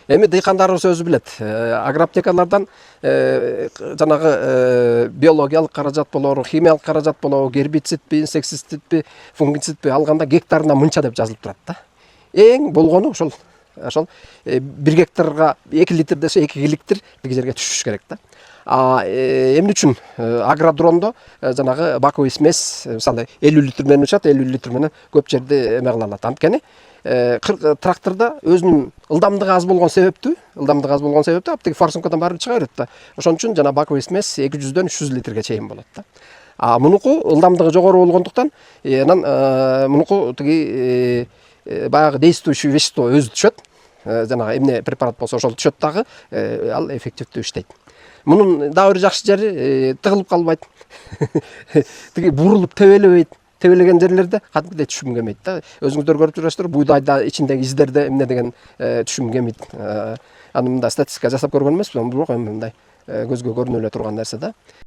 Эми дыйкандарыбыз өзү билет. Агроаптекалардан жанагы биологиялык каражат болобу, химиялык каражат болобу, гербицидпи, инсектицидпи, фунгицидпи алганда гектарына мынча деп жазылып турат да. Эң болгону ошол 1 гектарга 2 литр десе 2 литр тиги жерге түшүш керек да. Эмне үчүн агродрондо жанагы баковый смесь мисалы 50 литр менен учат, 50 литр менен көп жерде эме кыла алат. Анткени тракторда өзүнүн ылдамдыгы аз болгон себептүү, аптеги форсункадан баары чыга берет да. Ошон үчүн жана баковый смесь 200дөн 300 литрге чейин болот да. Мунуку ылдамдыгы жогору болгондуктан анан мунуку тиги баягы действующий вещество өзү түшөт. Жанагы эмне препарат болсо ошол түшөт дагы, ал эффективдүү иштейт. Мунун дагы бир жакшы жери тыгылып калбайт. Тиги бурулуп тебелебейт. Тебелеген жерлерде кадимкидей түшүм келмейт да. Өзүңүздөр көрүп жүрөсүздөр, буйдайда ичиндеги издерде эмне деген түшүм келмейт. Аны мындай статистика жасап көргөн эмесмин, бирок эми мындай көзгө көрүнө эле турган нерсе да.